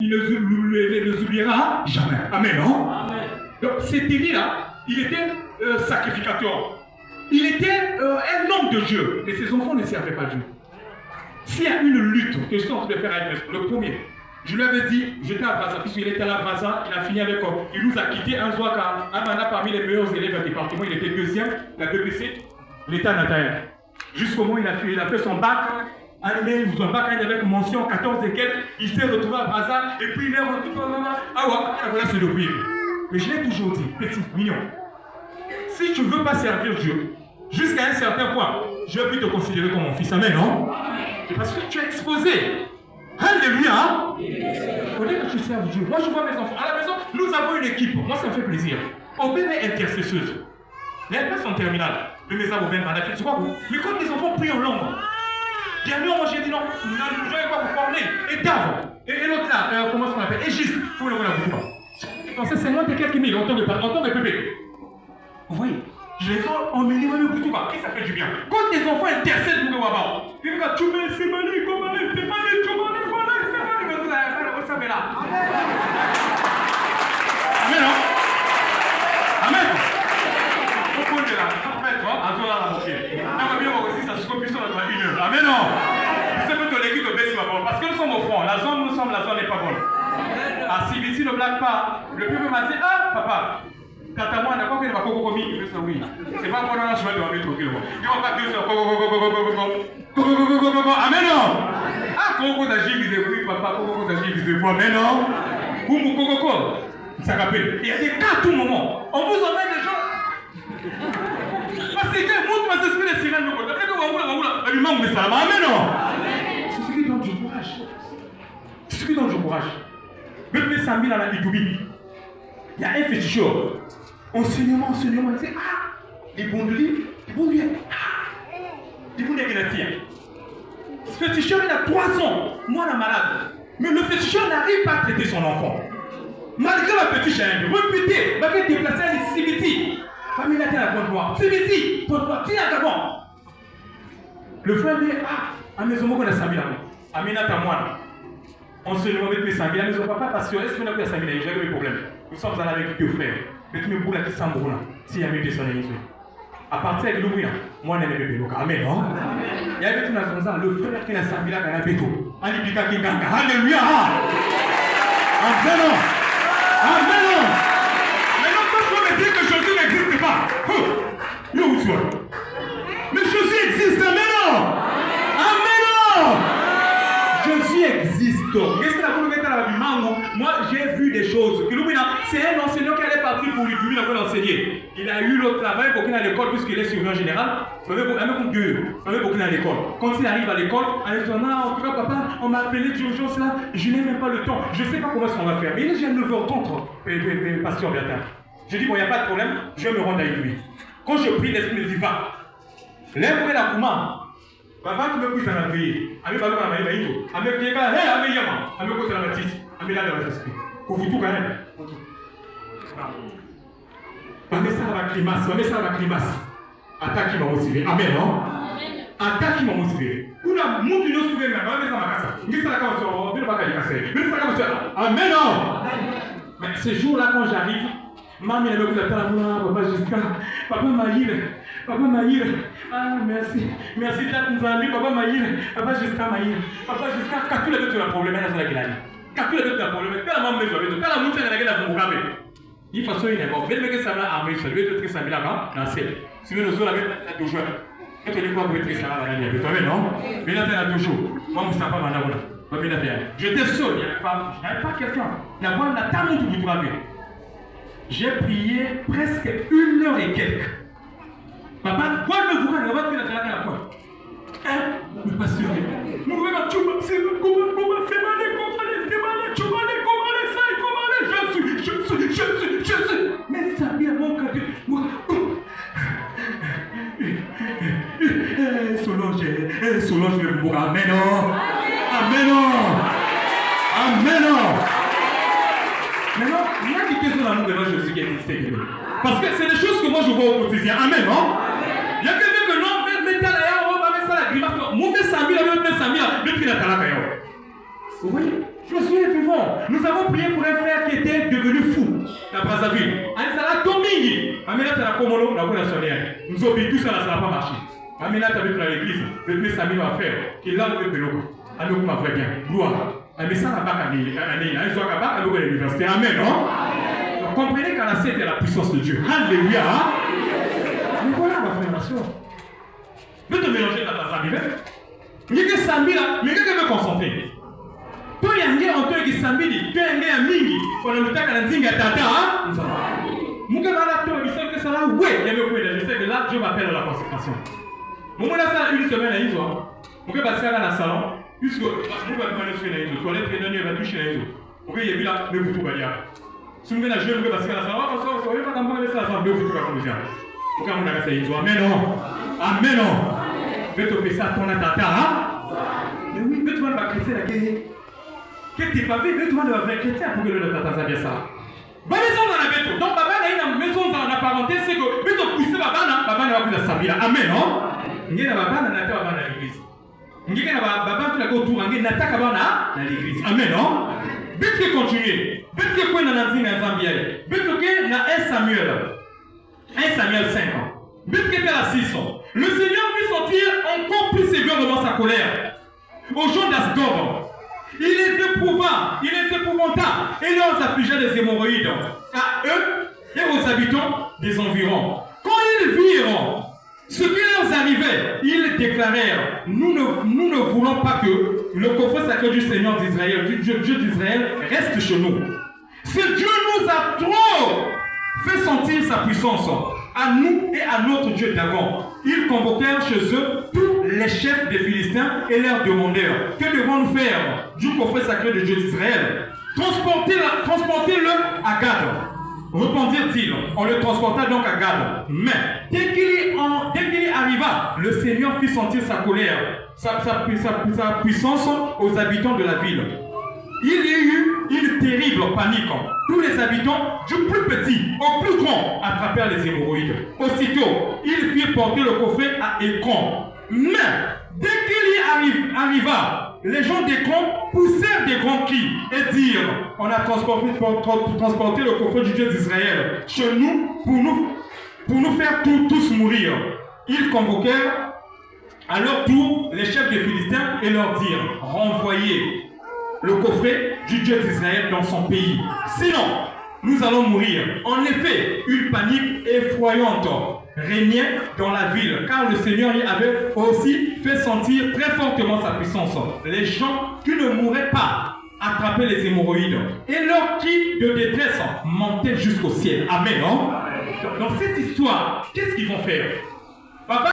il ne les oubliera jamais. Amen, non? Amen. Donc, cet Élie-là, il était sacrificateur. Il était un homme de Dieu. Mais ses enfants ne servaient pas Dieu. S'il y a une lutte que je suis en train de faire avec le premier, je lui avais dit, j'étais à Brazza, puisqu'il était à Brazza, il a fini avec il nous a quittés un soir quand un mana parmi les meilleurs élèves du département, il était deuxième, la BBC, l'État natal. Jusqu'au moment où il a fait son bac, animé, son bac avec mention 14 et quelques, il s'est retrouvé à Brazza, et puis il est retrouvé à voilà, c'est le pire. Mais je l'ai toujours dit, petit, mignon, si tu ne veux pas servir Dieu, jusqu'à un certain point, je vais plus te considérer comme mon fils. Amen, non? Parce que tu es exposé. Alléluia. Au lieu que tu serves Dieu. Moi, je vois mes enfants. À la maison, nous avons une équipe. Moi, ça me fait plaisir. Aubin est intercesseuse. Elle passe en terminale. Mais mes amis, Aubin, tu vois. Mais quand les enfants prient en langue, dernièrement, j'ai dit non, je ne vais pas vous parler. Et Dave. Et l'autre là, comment ça s'appelle? Et juste, pour le voir la bouche. Donc, c'est 50 et quelques mille en tant que bébé. Vous voyez? Je les fais en minimum de tout bas. Et ça fait du bien. Quand les enfants intercèdent pour le Wabao, ils vont tu mets c'est malé, comment aller, c'est malé, tu m'en es voilà, c'est malé, mais vous savez là. Amen, non? Amen. Pourquoi on est là? En fait, en tout cas, la moquée. On va bien voir aussi, ça se copie sur la 1 heure. Amen, non? Vous savez que l'équipe de baisse va bon. Parce que nous sommes au front. La zone, nous sommes, la zone n'est pas bonne. Ah, si ici ne blague pas, le peuple m'a dit, ah, papa. Tata moi, d'accord, il va coco oui. C'est pas pour la chemin de la métro. Il va pas dire ça. Amen, non? Ah, coco d'agir, il disait oui, papa, coco d'agir, il disait oui, mais non? Boum, coco, ça rappelle. Il y a des cas à tout moment. On vous emmène les gens. Parce que vous, tu vas s'exprimer les sirènes de côté. Après que vous lui manque de ça. Amen, non? C'est ce qui donne du courage. C'est ce qui donne du courage. Même les 100 000 à la Itobi. Il y a un féticheur. Enseignement, il dit ah, les bons de livres, les bons de livres, ah, les bons de livres. Ce féticheur, il a 3 ans, moi la malade. Mais le féticheur n'arrive pas à traiter son enfant. Malgré la petite chaîne, répétez, va faire déplacer les cimetières. Famille la terre à la noire, cimetière, ton droit, tiens à d'abord. Le frère dit ah, à mes hommes, on a 5 000 ans. Amina Tamoine. Enseignement avec mes 5 000 ans, mes papa, parce que est-ce qu'on a pris 5 000 ans, j'ai eu des problèmes. Nous sommes allés avec 2 frères. Mais tu me boules qui s'embrouille. S'il y a mis des sonneries. À partir de l'ouvrir, moi, je n'ai pas de Amen, non? Il y a une maison, le frère qui a 5 000 ans, il a béto. Alléluia. Amen, non? Amen, non? Maintenant, quand je me dis que Jésus n'existe pas, mais Jésus existe, amen, non? Amen, non? Jésus existe. Qu'est-ce que la volonté de la vie? Moi, j'ai vu des choses. C'est un enseignant qui allait partir pour lui pour l'enseigner. Il a eu le travail pour qu'il aille à l'école, puisqu'il est surveillant général. Il avait beaucoup à l'école. Quand il arrive à l'école, il dit en tout cas, papa, on m'a appelé d'urgence là, je n'ai même pas le temps. Je ne sais pas comment on va faire. Mais il est déjà 9h30, pasteur Bertin. Je dis, bon, il n'y a pas de problème, je vais me rendre avec lui. Quand je prie, l'esprit me dit, va. Lève-moi la couma. Papa, tu me couches dans la veille. Avec Balou, avec les gars, avec Yama, avec côté la bâtisse, avec là dans l'esprit. Pour vous tout quand même. Avec ça va climasse. Attaque qui m'a motivé. Amen, non? Attaque qui m'a motivé. Pour la montre de nos souvenirs, on va mettre dans ma casa. Mais ça va on va pas casser. Mais ça va Amen, non? Mais ce jour-là, quand j'arrive, maman, elle me dit, papa Justin, papa Maïr, ah merci, là, nous amis, papa Maïr, papa Justin, quand tu l'as vu, tu as un problème, elle a la gueule. Quand tu l'as vu, tu as un problème, quand la maman me dit, quand la maman me dit, elle a un il faut que il est bon. Mais que ça va à Amérique, je vais te ça là dans ciel. Si nous sommes avec la toujours. Et tu les vois que ça va aller avec toi, non? Mais là, tu as toujours. Moi, je ne sais pas maintenant. J'étais seul, il n'y avait pas quelqu'un. La voix n'a pas monté pour trouver. J'ai prié presque 1 heure et quelques. Papa, quoi me vous on va faire la quoi? Hein? Mais pas sûr. Nous pouvons pas tout c'est comment c'est malé, tu m'as je suis. Mais ça vient mon cœur. Solange, le mot. Amen, non. Maintenant, il y a des questions d'amour devant Jésus qui existent. Parce que c'est des choses que moi je vois au quotidien. Amen, non? Il y a quelqu'un que non, mais t'as la on va mettre ça la grimace. Mon père Samy, mais puis la talaka. Vous voyez? Josué est vivant. Nous avons prié pour un frère qui était devenu fou à Brazzaville. Anisala Domingi. Amina Tala Komolo, la bonne sonnière. Nous obéissons, tout ça, ça n'a pas marché. Amina Tala dans l'église. Le plus Samy va faire. Qu'il l'a le pélo. Anou m'a vrai bien. Gloire. Amina n'a pas qu'à dire. Amina n'a pas qu'à l'université. Amen, non? Donc, comprenez qu'à la scène de la puissance de Dieu. Alléluia. Mais voilà, ma frère, ma soeur. Ne te mélanger dans ta famille. Il y a que Samy là, mais quelqu'un veut concentrer. Toi, il y a un gars en toi qui s'ambili, toi, il y a un gars à Mingi, on a le temps à la zinga tata, hein? Mouka va toi, il sait que ça là, ouais, il y a le coup, je sais que là, Dieu m'appelle à la consécration. Mon là, ça, une semaine à Iso, Mouka va se faire dans le salon, puisque, je vais demander sur les Iso, toilette, et il va toucher les Iso. Mouka, il y a vu là, mais vous pouvez dire. Si vous venez à jouer, Mouka va se faire dans le salon, parce que vous ne pouvez pas t'emmener ça, mais vous pouvez pas comme ça. Mouka, on a fait Iso, amen, non? Amen, non? Je vais te faire ça, ton tata, hein? Mais oui, mais tu vas pas chrétien la guerre. Que tu n'as pas vu, mais tu vas devoir vrai chrétien pour que le tata bien ça. Bah, maison dans la maison. Donc, papa a une maison dans la parenté, c'est que, mais tu pousses papa va vous la sabila. Amen, non? N'y a pas de nata dans l'église. N'y a pas de nata autour, n'y a pas dans l'église. Amen, non? Bête que continuer. Bête que quoi dans la zine en Zambie. Bête que na 1 Samuel 5 ans. Bête que la 6 ans. Le Seigneur fit sortir encore plus sévèrement sa colère aux gens d'Asgore. Il les épouvanta et leur affligea des hémorroïdes à eux et aux habitants des environs. Quand ils virent ce qui leur arrivait, ils déclarèrent, nous ne voulons pas que le coffre sacré du Seigneur d'Israël, du Dieu d'Israël, reste chez nous. Ce Dieu nous a trop fait sentir sa puissance à nous et à notre Dieu d'avant. Ils convoquèrent chez eux tous les chefs des Philistins et leur demandèrent, que devons-nous faire du coffret sacré de Dieu d'Israël? Transportez-le à Gad. Répondirent-ils, on le transporta donc à Gad. Mais dès qu'il y arriva, le Seigneur fit sentir sa colère, sa puissance aux habitants de la ville. Il y a eu une terrible panique. Tous les habitants, du plus petit au plus grand, attrapèrent les hémorroïdes. Aussitôt, ils firent porter le coffret à Écran. Mais, dès qu'il y arriva, les gens d'Écran poussèrent des grands cris et dirent, on a transporté le coffret du Dieu d'Israël chez nous pour nous faire tous mourir. Ils convoquèrent à leur tour les chefs des Philistins et leur dirent, renvoyez le coffret du Dieu d'Israël dans son pays. Sinon, nous allons mourir. En effet, une panique effroyante régnait dans la ville, car le Seigneur y avait aussi fait sentir très fortement sa puissance. Les gens qui ne mouraient pas attrapaient les hémorroïdes, et leurs cris de détresse montaient jusqu'au ciel. Amen, non? Dans cette histoire, qu'est-ce qu'ils vont faire? Papa